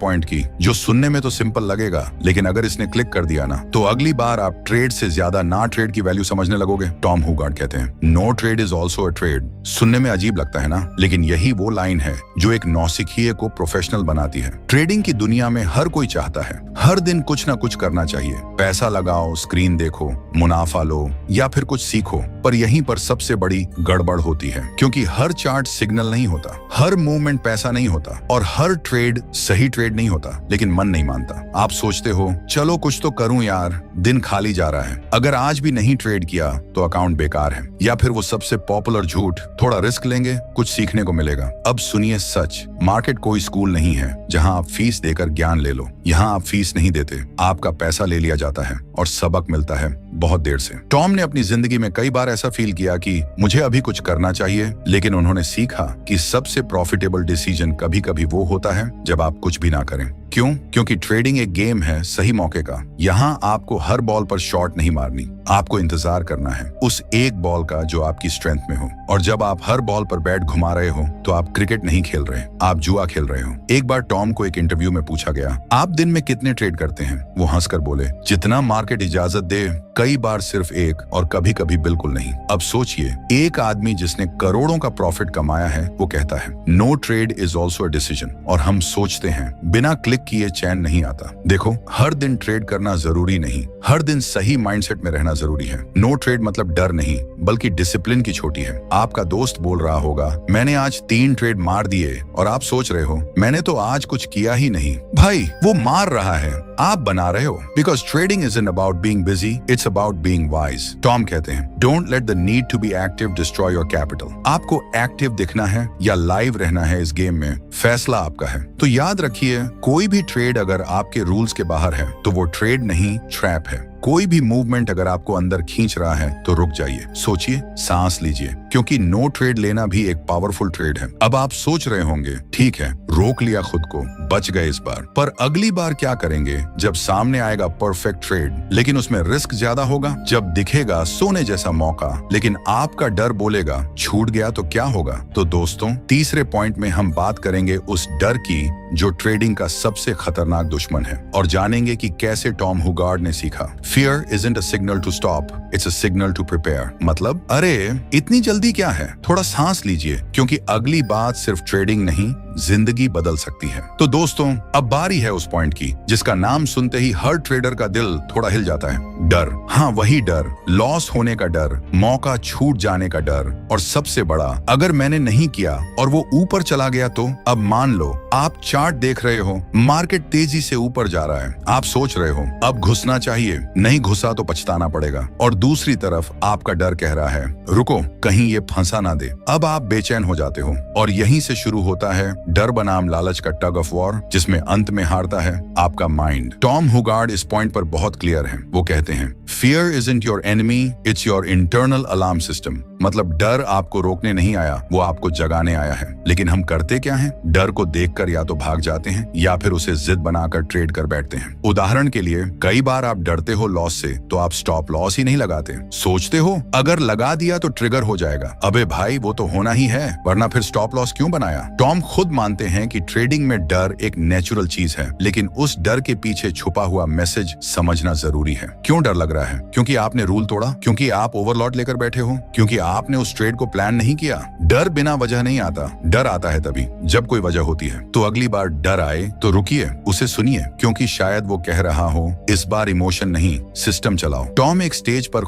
Point की जो सुनने में तो सिंपल लगेगा, लेकिन अगर इसने क्लिक कर दिया ना तो अगली बार आप ट्रेड से ज्यादा ना ट्रेड की वैल्यू समझने लगोगे। टॉम हुगार्ड कहते हैं, no trade is also a trade. सुनने में अजीब लगता है ना, लेकिन यही वो लाइन है जो एक नौसिखिए को प्रोफेशनल बनाती है। ट्रेडिंग की दुनिया में हर कोई चाहता है हर दिन कुछ ना कुछ करना चाहिए, पैसा लगाओ, स्क्रीन देखो, मुनाफा लो या फिर कुछ सीखो। पर यहीं पर सबसे बड़ी गड़बड़ होती है, क्योंकि हर चार्ट सिग्नल नहीं होता, हर मूवमेंट पैसा नहीं होता और हर ट्रेड सही ट्रेड नहीं होता। लेकिन मन नहीं मानता। आप सोचते हो चलो कुछ तो करूं यार, दिन खाली जा रहा है, अगर आज भी नहीं ट्रेड किया तो अकाउंट बेकार है। या फिर वो सबसे पॉपुलर झूठ, थोड़ा रिस्क लेंगे कुछ सीखने को मिलेगा। अब सुनिए सच, मार्केट कोई स्कूल नहीं है जहां आप फीस देकर ज्ञान ले लो। यहाँ आप फीस नहीं देते, आपका पैसा ले लिया जाता है और सबक मिलता है बहुत देर से। टॉम ने अपनी जिंदगी में कई बार ऐसा फील किया कि मुझे अभी कुछ करना चाहिए, लेकिन उन्होंने सीखा कि सबसे प्रॉफिटेबल डिसीजन कभी कभी वो होता है जब आप कुछ भी ना करें। क्यों? क्योंकि ट्रेडिंग एक गेम है सही मौके का। यहाँ आपको हर बॉल पर शॉट नहीं मारनी, आपको इंतजार करना है उस एक बॉल का जो आपकी स्ट्रेंथ में हो। और जब आप हर बॉल पर बैट घुमा रहे हो तो आप क्रिकेट नहीं खेल रहे, आप जुआ खेल रहे हो। एक बार टॉम को एक इंटरव्यू में पूछा गया, आप दिन में कितने ट्रेड करते हैं? वो हंसकर बोले, जितना मार्केट इजाजत दे, कई बार सिर्फ एक और कभी कभी बिल्कुल नहीं। अब सोचिए, एक आदमी जिसने करोड़ों का प्रॉफिट कमाया है वो कहता है no trade is also a decision. और हम सोचते हैं बिना क्लिक किए चैन नहीं आता। देखो, हर दिन ट्रेड करना जरूरी नहीं, हर दिन सही माइंडसेट में रहना जरूरी है। नो ट्रेड मतलब डर नहीं, बल्कि डिसिप्लिन की छोटी है। आपका दोस्त बोल रहा होगा मैंने आज 3 ट्रेड मार दिए, और आप सोच रहे हो मैंने तो आज कुछ किया ही नहीं। भाई, वो मार रहा है, आप बना रहे हो। Because trading isn't about being busy, it's about being wise. Tom कहते हैं don't let the need to be active destroy your capital. आपको एक्टिव दिखना है या लाइव रहना है इस गेम में, फैसला आपका है। तो याद रखिए, कोई भी ट्रेड अगर आपके रूल्स के बाहर है तो वो ट्रेड नहीं, ट्रैप है। कोई भी मूवमेंट अगर आपको अंदर खींच रहा है तो रुक जाइए, सोचिए, सांस लीजिए, क्योंकि नो ट्रेड लेना भी एक पावरफुल ट्रेड है। अब आप सोच रहे होंगे ठीक है, रोक लिया खुद को, बच गए इस बार, पर अगली बार क्या करेंगे जब सामने आएगा परफेक्ट ट्रेड, लेकिन उसमें रिस्क ज्यादा होगा? जब दिखेगा सोने जैसा मौका, लेकिन आपका डर बोलेगा छूट गया तो क्या होगा? तो दोस्तों, तीसरे पॉइंट में हम बात करेंगे उस डर की जो ट्रेडिंग का सबसे खतरनाक दुश्मन है, और जानेंगे कि कैसे टॉम हुगार्ड ने सीखा Fear isn't a signal to stop, it's a signal to prepare। मतलब, अरे इतनी जल्दी क्या है, थोड़ा सांस लीजिए, क्योंकि अगली बात सिर्फ ट्रेडिंग नहीं, जिंदगी बदल सकती है। तो दोस्तों, अब बारी है उस पॉइंट की जिसका नाम सुनते ही हर ट्रेडर का दिल थोड़ा हिल जाता है, डर। हाँ, वही डर, लॉस होने का डर, मौका छूट जाने का डर, और सबसे बड़ा, अगर मैंने नहीं किया और वो ऊपर चला गया तो? अब मान लो आप चार्ट देख रहे हो, मार्केट तेजी से ऊपर जा रहा है, आप सोच रहे हो अब घुसना चाहिए, नहीं घुसा तो पछताना पड़ेगा। और दूसरी तरफ आपका डर कह रहा है रुको, कहीं ये फंसा ना दे। अब आप बेचैन हो जाते हो, और यहीं से शुरू होता है डर बनाम लालच का टग ऑफ वॉर, जिसमें अंत में हारता है आपका माइंड। टॉम हुगार्ड इस पॉइंट पर बहुत क्लियर है। वो कहते हैं fear isn't your enemy, it's your internal alarm system. मतलब डर आपको रोकने नहीं आया, वो आपको जगाने आया है। लेकिन हम करते क्या हैं? डर को देखकर या तो भाग जाते हैं या फिर उसे जिद बनाकर ट्रेड कर बैठते हैं। उदाहरण के लिए, कई बार आप डरते हो लॉस से तो आप स्टॉप लॉस ही नहीं लगाते, सोचते हो अगर लगा दिया तो ट्रिगर हो जाएगा। अबे भाई, वो तो होना ही है, वरना फिर स्टॉप लॉस क्यों बनाया? टॉम खुद मानते हैं कि ट्रेडिंग में डर एक नेचुरल चीज है, लेकिन उस डर के पीछे छुपा हुआ मैसेज समझना जरूरी है। क्यों डर लग रहा है? क्योंकि आपने रूल तोड़ा, क्योंकि आप ओवरलॉट लेकर बैठे हो, क्योंकि आपने उस ट्रेड को प्लान नहीं किया। डर बिना वजह नहीं आता, डर आता है तभी जब कोई वजह होती है। तो अगली बार डर आए तो रुकिए, उसे सुनिए, क्योंकि शायद वो कह रहा हो इस बार इमोशन नहीं, सिस्टम चलाओ। टॉम एक स्टेज पर